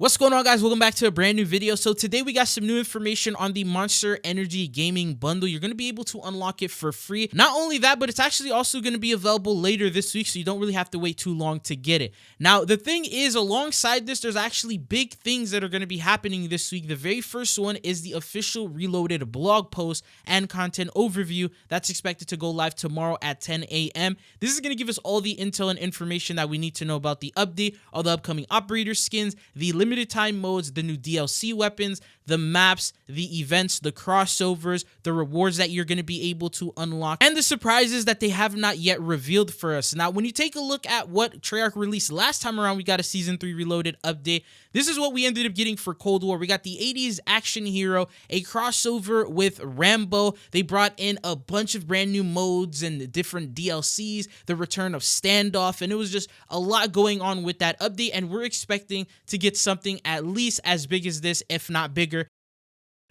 What's going on, guys? Welcome back to a brand new video. So today we got some new information on the Monster Energy Gaming Bundle. You're going to be able to unlock it for free. Not only that, but it's actually also going to be available later this week, so you don't really have to wait too long to get it. Now, the thing is, alongside this, there's actually big things that are going to be happening this week. The very first one is the official Reloaded blog post and content overview that's expected to go live tomorrow at 10 a.m. This is going to give us all the intel and information that we need to know about the update, all the upcoming operator skins, the limited time modes, the new DLC weapons, the maps, the events, the crossovers, the rewards that you're going to be able to unlock, and the surprises that they have not yet revealed for us. Now, when you take a look at what Treyarch released last time around, we got a Season 3 Reloaded update. This is what we ended up getting for Cold War. We got the 80s action hero, a crossover with Rambo. They brought in a bunch of brand new modes and different DLCs, the return of Standoff, and it was just a lot going on with that update, and we're expecting to get something at least as big as this, if not bigger.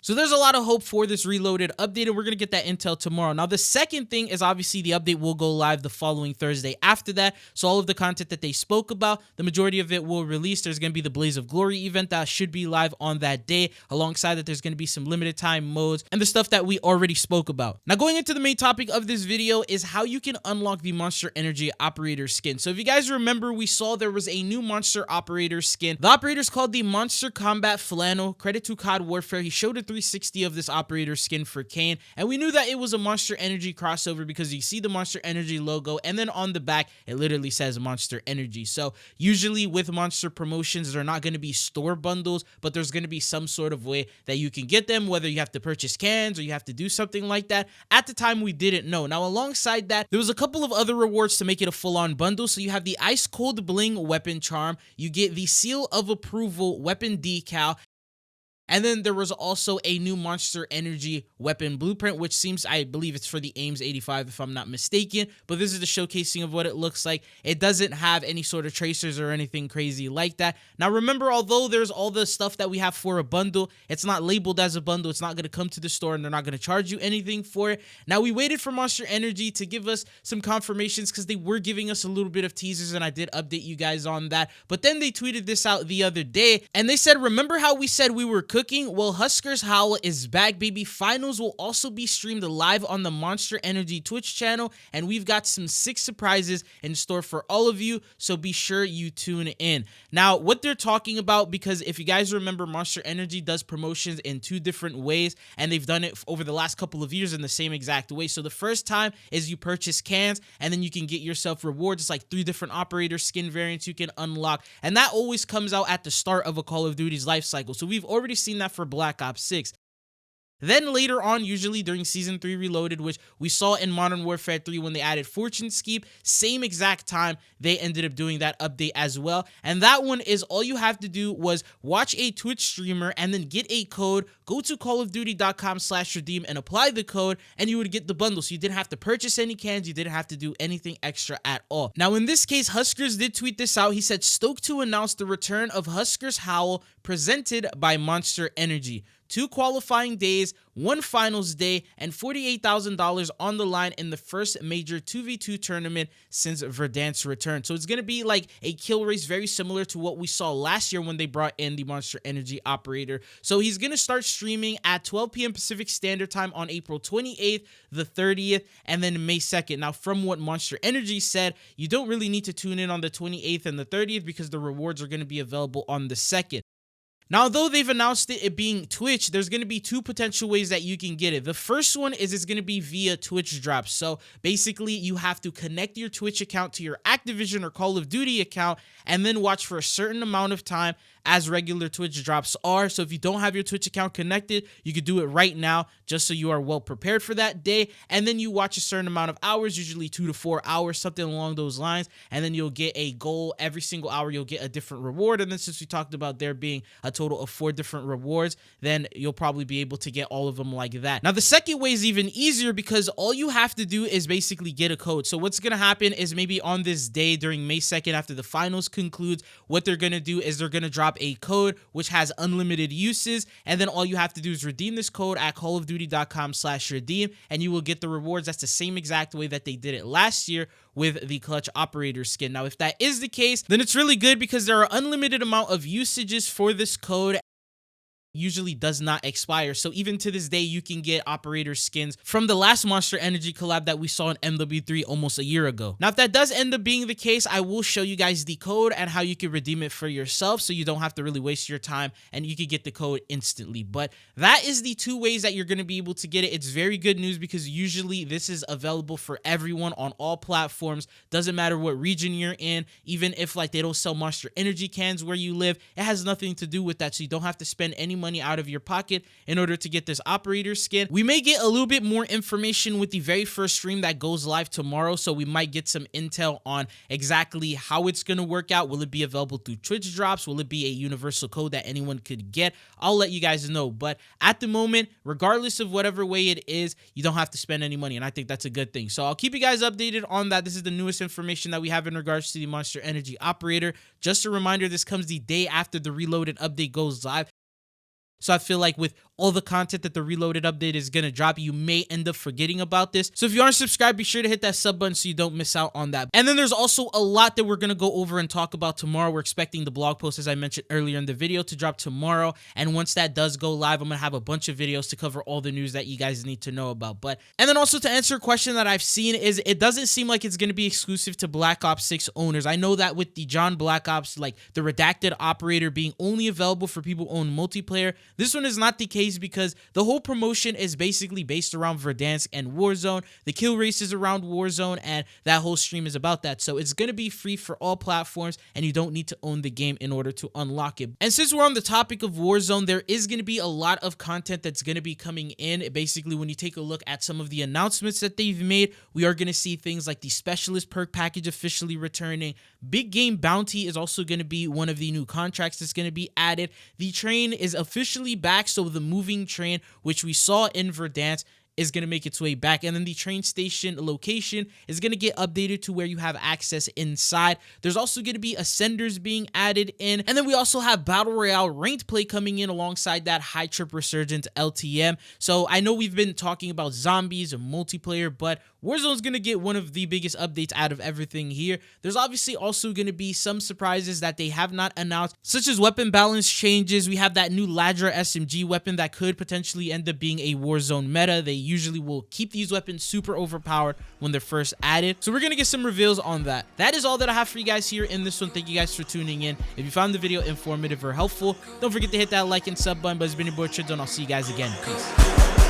So there's a lot of hope for this Reloaded update, and we're going to get that intel tomorrow. Now, the second thing is obviously the update will go live the following Thursday after that. So all of the content that they spoke about, the majority of it will release. There's going to be the Blaze of Glory event that should be live on that day. Alongside that, there's going to be some limited time modes and the stuff that we already spoke about. Now, going into the main topic of this video is how you can unlock the Monster Energy Operator skin. So if you guys remember, we saw there was a new Monster Operator skin. The operator is called the Monster Combat Flannel. Credit to COD Warfare. He showed a 360 of this operator skin for Kane, and we knew that it was a Monster Energy crossover because you see the Monster Energy logo, and then on the back it literally says Monster Energy. So usually with Monster promotions, they're not going to be store bundles, but there's going to be some sort of way that you can get them, whether you have to purchase cans or you have to do something like that. At the time, we didn't know. Now, alongside that, there was a couple of other rewards to make it a full-on bundle. So you have the Ice Cold Bling weapon charm, you get the Seal of Approval weapon decal, and then there was also a new Monster Energy weapon blueprint, which seems, I believe it's for the Ames 85 if I'm not mistaken, but this is the showcasing of what it looks like. It doesn't have any sort of tracers or anything crazy like that. Now remember, although there's all the stuff that we have for a bundle, it's not labeled as a bundle. It's not going to come to the store and they're not going to charge you anything for it. Now we waited for Monster Energy to give us some confirmations because they were giving us a little bit of teasers, and I did update you guys on that. But then they tweeted this out the other day and they said, remember how we said we were cooking? Well, Husker's Howl is back, baby. Finals will also be streamed live on the Monster Energy Twitch channel, and we've got some sick surprises in store for all of you, so be sure you tune in. Now, what they're talking about, because if you guys remember, Monster Energy does promotions in two different ways, and they've done it over the last couple of years in the same exact way. So the first time is you purchase cans, and then you can get yourself rewards. It's like 3 different operator skin variants you can unlock, and that always comes out at the start of a Call of Duty's life cycle. So we've already seen that for Black Ops 6. Then later on, usually during Season 3 Reloaded, which we saw in Modern Warfare 3 when they added Fortune Skeep, same exact time, they ended up doing that update as well. And that one is all you have to do was watch a Twitch streamer and then get a code, go to callofduty.com/redeem and apply the code, and you would get the bundle. So you didn't have to purchase any cans, you didn't have to do anything extra at all. Now in this case, Huskers did tweet this out. He said, stoked to announce the return of Husker's Howl presented by Monster Energy. 2 qualifying days, 1 finals day, and $48,000 on the line in the first major 2v2 tournament since Verdansk's return. So it's going to be like a kill race very similar to what we saw last year when they brought in the Monster Energy operator. So he's going to start streaming at 12 p.m. Pacific Standard Time on April 28th, the 30th, and then May 2nd. Now, from what Monster Energy said, you don't really need to tune in on the 28th and the 30th because the rewards are going to be available on the 2nd. Now, though they've announced it being Twitch, there's going to be 2 potential ways that you can get it. The first one is it's going to be via Twitch drops. So basically, you have to connect your Twitch account to your Activision or Call of Duty account and then watch for a certain amount of time as regular Twitch drops are. So if you don't have your Twitch account connected, you could do it right now just so you are well prepared for that day. And then you watch a certain amount of hours, usually 2 to 4 hours, something along those lines. And then you'll get a goal. Every single hour, you'll get a different reward. And then since we talked about there being a total of 4 different rewards, then you'll probably be able to get all of them like that. Now, the second way is even easier because all you have to do is basically get a code. So what's going to happen is maybe on this day during May 2nd after the finals concludes, what they're going to do is they're going to drop drop a code which has unlimited uses, and then all you have to do is redeem this code at callofduty.com/redeem, and you will get the rewards. That's the same exact way that they did it last year with the clutch operator skin. Now, if that is the case, then it's really good because there are unlimited amount of usages for this code. Usually does not expire, so even to this day you can get operator skins from the last Monster Energy collab that we saw in MW3 almost a year ago. Now, if that does end up being the case, I will show you guys the code and how you can redeem it for yourself, so you don't have to really waste your time and you can get the code instantly. But that is the two ways that you're going to be able to get it. It's very good news because usually this is available for everyone on all platforms. Doesn't matter what region you're in, even if like they don't sell Monster Energy cans where you live, it has nothing to do with that, so you don't have to spend any money out of your pocket in order to get this operator skin. We may get a little bit more information with the very first stream that goes live tomorrow, so we might get some intel on exactly how it's going to work out. Will it be available through Twitch drops? Will it be a universal code that anyone could get? I'll let you guys know, but at the moment, regardless of whatever way it is, you don't have to spend any money, and I think that's a good thing. So I'll keep you guys updated on that. This is the newest information that we have in regards to the Monster Energy operator. Just a reminder, this comes the day after the Reloaded update goes live. So I feel like with all the content that the Reloaded update is going to drop, you may end up forgetting about this. So if you aren't subscribed, be sure to hit that sub button so you don't miss out on that. And then there's also a lot that we're going to go over and talk about tomorrow. We're expecting the blog post, as I mentioned earlier in the video, to drop tomorrow. And once that does go live, I'm going to have a bunch of videos to cover all the news that you guys need to know about. And then also to answer a question that I've seen is, it doesn't seem like it's going to be exclusive to Black Ops 6 owners. I know that with the John Black Ops, like the redacted operator being only available for people who own multiplayer, this one is not the case because the whole promotion is basically based around Verdansk and Warzone. The kill race is around Warzone, and that whole stream is about that. So it's going to be free for all platforms, and you don't need to own the game in order to unlock it. And since we're on the topic of Warzone, there is going to be a lot of content that's going to be coming in. Basically, when you take a look at some of the announcements that they've made, we are going to see things like the Specialist perk package officially returning. Big Game Bounty is also going to be one of the new contracts that's going to be added. The train is officially back, so the moving train, which we saw in Verdansk, is going to make its way back, and then the train station location is going to get updated to where you have access inside. There's also going to be ascenders being added in, and then we also have Battle Royale ranked play coming in alongside that High Trip Resurgent LTM. So I know we've been talking about zombies and multiplayer, but Warzone's going to get one of the biggest updates out of everything here. There's obviously also going to be some surprises that they have not announced, such as weapon balance changes. We have that new Ladra SMG weapon that could potentially end up being a Warzone meta. They usually will keep these weapons super overpowered when they're first added. So we're going to get some reveals on that. That is all that I have for you guys here in this one. Thank you guys for tuning in. If you found the video informative or helpful, don't forget to hit that like and sub button. But it's been your boy Tridzone. I'll see you guys again. Peace.